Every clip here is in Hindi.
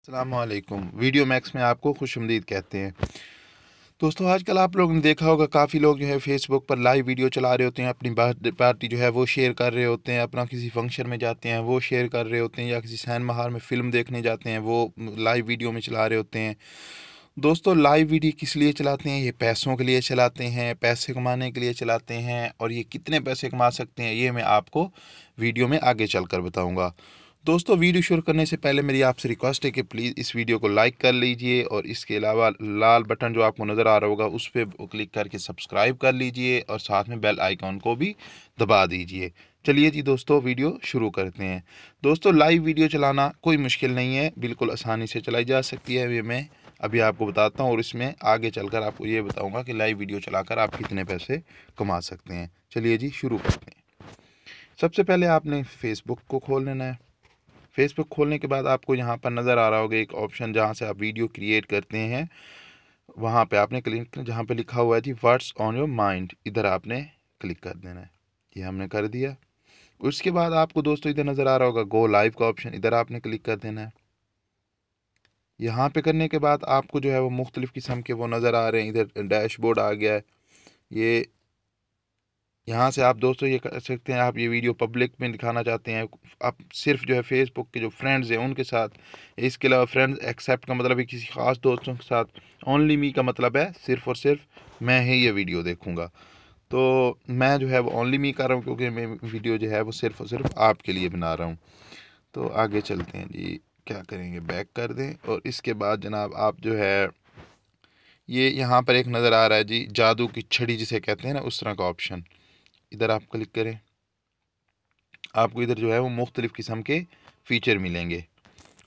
अस्सलामुअलैकुम। वीडियो मैक्स में आपको खुशामदीद कहते हैं। दोस्तों, आजकल आप लोगों ने देखा होगा काफ़ी लोग जो है फेसबुक पर लाइव वीडियो चला रहे होते हैं, अपनी बर्थडे पार्टी जो है वो शेयर कर रहे होते हैं, अपना किसी फंक्शन में जाते हैं वो शेयर कर रहे होते हैं, या किसी सिनेमा हॉल में फ़िल्म देखने जाते हैं वो लाइव वीडियो में चला रहे होते हैं। दोस्तों, लाइव वीडियो किस लिए चलाते हैं? ये पैसों के लिए चलाते हैं, पैसे कमाने के लिए चलाते हैं, और ये कितने पैसे कमा सकते हैं ये मैं आपको वीडियो में आगे चलकर बताऊँगा। दोस्तों, वीडियो शुरू करने से पहले मेरी आपसे रिक्वेस्ट है कि प्लीज़ इस वीडियो को लाइक कर लीजिए, और इसके अलावा लाल बटन जो आपको नज़र आ रहा होगा उस पर क्लिक करके सब्सक्राइब कर लीजिए, और साथ में बेल आइकॉन को भी दबा दीजिए। चलिए जी दोस्तों, वीडियो शुरू करते हैं। दोस्तों, लाइव वीडियो चलाना कोई मुश्किल नहीं है, बिल्कुल आसानी से चलाई जा सकती है। ये मैं अभी आपको बताता हूँ, और इसमें आगे चलकर आपको ये बताऊँगा कि लाइव वीडियो चलाकर आप कितने पैसे कमा सकते हैं। चलिए जी शुरू करते हैं। सबसे पहले आपने फेसबुक को खोल लेना है। फेसबुक खोलने के बाद आपको यहाँ पर नज़र आ रहा होगा एक ऑप्शन जहाँ से आप वीडियो क्रिएट करते हैं। वहाँ पे आपने क्लिक, जहाँ पे लिखा हुआ है जी व्हाट्स ऑन योर माइंड, इधर आपने क्लिक कर देना है। ये हमने कर दिया। उसके बाद आपको दोस्तों इधर नज़र आ रहा होगा गो लाइव का ऑप्शन, इधर आपने क्लिक कर देना है। यहाँ पे करने के बाद आपको जो है वो मुख्तलिफ़ किस्म के वो नज़र आ रहे हैं। इधर डैशबोर्ड आ गया है। ये यहाँ से आप दोस्तों ये कर सकते हैं, आप ये वीडियो पब्लिक में दिखाना चाहते हैं, आप सिर्फ जो है फेसबुक के जो फ्रेंड्स हैं उनके साथ। इसके अलावा फ्रेंड्स एक्सेप्ट का मतलब है किसी ख़ास दोस्तों के साथ। ओनली मी का मतलब है सिर्फ और सिर्फ मैं ही ये वीडियो देखूँगा। तो मैं जो है वो ओनली मी कर रहा हूँ, क्योंकि मैं वीडियो जो है वो सिर्फ और सिर्फ आपके लिए बना रहा हूँ। तो आगे चलते हैं जी। क्या करेंगे, बैक कर दें, और इसके बाद जनाब आप जो है ये यहाँ पर एक नज़र आ रहा है जी जादू की छड़ी जिसे कहते हैं ना, उस तरह का ऑप्शन, इधर आप क्लिक करें। आपको इधर जो है वो मुख्तलिफ़ किस्म के फ़ीचर मिलेंगे।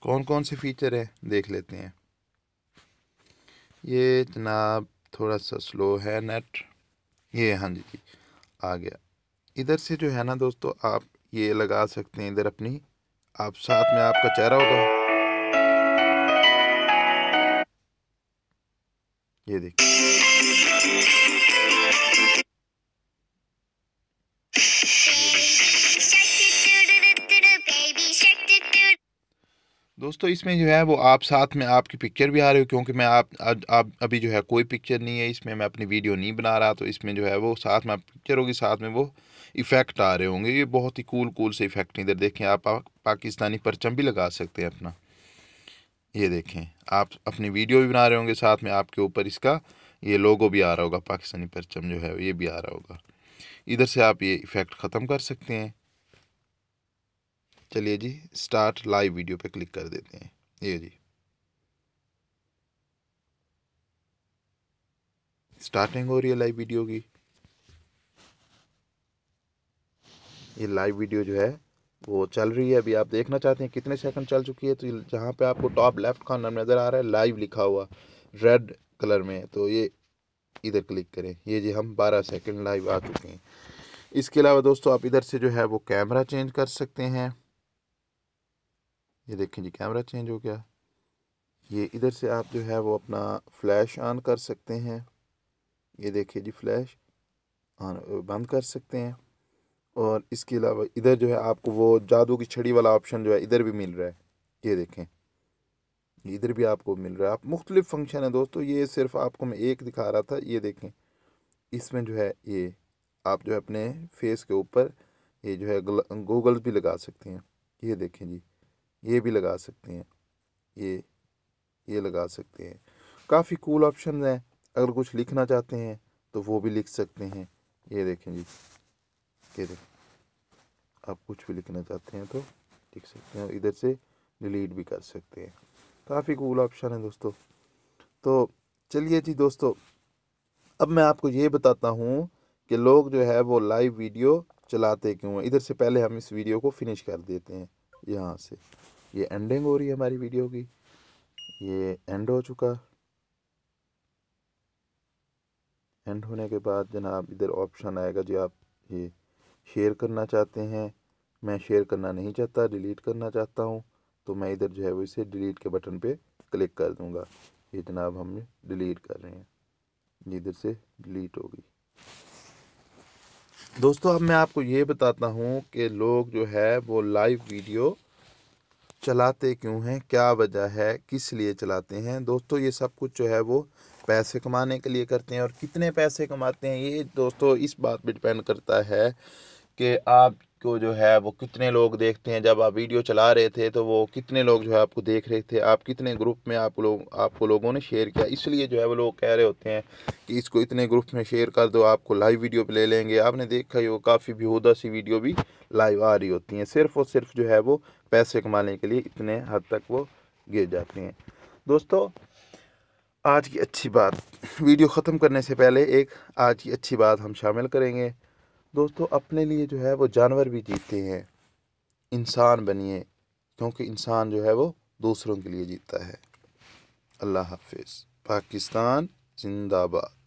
कौन कौन से फ़ीचर है देख लेते हैं। ये जनाब थोड़ा सा स्लो है नेट। ये हाँ जी आ गया। इधर से जो है ना दोस्तों, आप ये लगा सकते हैं इधर अपनी, आप साथ में आपका चेहरा होगा, ये देखिए। दोस्तों, इसमें जो है वो आप साथ में आपकी पिक्चर भी आ रही हो, क्योंकि मैं आप अभी जो है कोई पिक्चर नहीं है इसमें, मैं अपनी वीडियो नहीं बना रहा, तो इसमें जो है वो साथ में पिक्चर होगी, साथ में वो इफ़ेक्ट आ रहे होंगे। ये बहुत ही कूल से इफ़ेक्ट। इधर देखें आप पाकिस्तानी परचम भी लगा सकते हैं अपना। ये देखें, आप अपनी वीडियो भी बना रहे होंगे, साथ में आपके ऊपर इसका ये लोगो भी आ रहा होगा, पाकिस्तानी परचम जो है ये भी आ रहा होगा। इधर से आप ये इफ़ेक्ट ख़त्म कर सकते हैं। चलिए जी स्टार्ट लाइव वीडियो पे क्लिक कर देते हैं। ये जी स्टार्टिंग हो रही है लाइव वीडियो की। ये लाइव वीडियो जो है वो चल रही है। अभी आप देखना चाहते हैं कितने सेकंड चल चुकी है, तो जहाँ पे आपको टॉप लेफ्ट कॉर्नर नज़र आ रहा है लाइव लिखा हुआ रेड कलर में, तो ये इधर क्लिक करें। ये जी हम 12 सेकंड लाइव आ चुके हैं। इसके अलावा दोस्तों आप इधर से जो है वो कैमरा चेंज कर सकते हैं। ये देखें जी कैमरा चेंज हो गया। ये इधर से आप जो है वो अपना फ्लैश ऑन कर सकते हैं। ये देखिए जी फ्लैश ऑन बंद कर सकते हैं। और इसके अलावा इधर जो है आपको वो जादू की छड़ी वाला ऑप्शन जो है इधर भी मिल रहा है। ये देखें इधर भी आपको मिल रहा है। आप मुख्तलिफ फंक्शन है दोस्तों, ये सिर्फ आपको मैं एक दिखा रहा था। ये देखें इसमें जो है ये आप जो है अपने फेस के ऊपर ये जो है गूगल्स भी लगा सकते हैं। ये देखें जी ये भी लगा सकते हैं। ये ये लगा सकते हैं। काफ़ी कूल ऑप्शन हैं। अगर कुछ लिखना चाहते हैं तो वो भी लिख सकते हैं। ये देखें जी, ये देखें आप कुछ भी लिखना चाहते हैं तो लिख सकते हैं, इधर से डिलीट भी कर सकते हैं। काफ़ी कूल ऑप्शन है दोस्तों। तो चलिए जी दोस्तों, अब मैं आपको ये बताता हूँ कि लोग जो है वो लाइव वीडियो चलाते क्यों हैं। इधर से पहले हम इस वीडियो को फिनिश कर देते हैं। यहाँ से ये एंडिंग हो रही है हमारी वीडियो की। ये एंड हो चुका। एंड होने के बाद जनाब इधर ऑप्शन आएगा जी, आप ये शेयर करना चाहते हैं। मैं शेयर करना नहीं चाहता, डिलीट करना चाहता हूँ, तो मैं इधर जो है वो इसे डिलीट के बटन पे क्लिक कर दूँगा। ये जनाब हम डिलीट कर रहे हैं, ये इधर से डिलीट होगी। दोस्तों अब मैं आपको ये बताता हूँ कि लोग जो है वो लाइव वीडियो चलाते क्यों हैं, क्या वजह है, किस लिए चलाते हैं। दोस्तों ये सब कुछ जो है वो पैसे कमाने के लिए करते हैं, और कितने पैसे कमाते हैं ये दोस्तों इस बात पे डिपेंड करता है कि आपको जो है वो कितने लोग देखते हैं। जब आप वीडियो चला रहे थे तो वो कितने लोग जो है आपको देख रहे थे, आप कितने ग्रुप में आपको लोगों ने शेयर किया। इसलिए जो है वो लोग कह रहे होते हैं कि इसको इतने ग्रुप में शेयर कर दो, आपको लाइव वीडियो पे ले लेंगे। आपने देखा ही वो काफ़ी बेहुदा सी वीडियो भी लाइव आ रही होती हैं, सिर्फ और सिर्फ जो है वो पैसे कमाने के लिए इतने हद तक वो गिर जाते हैं। दोस्तों आज की अच्छी बात, वीडियो ख़त्म करने से पहले एक आज की अच्छी बात हम शामिल करेंगे। दोस्तों अपने लिए जो है वो जानवर भी जीते हैं, इंसान बनिए, क्योंकि इंसान जो है वो दूसरों के लिए जीता है। अल्लाह हाफिज़। पाकिस्तान जिंदाबाद।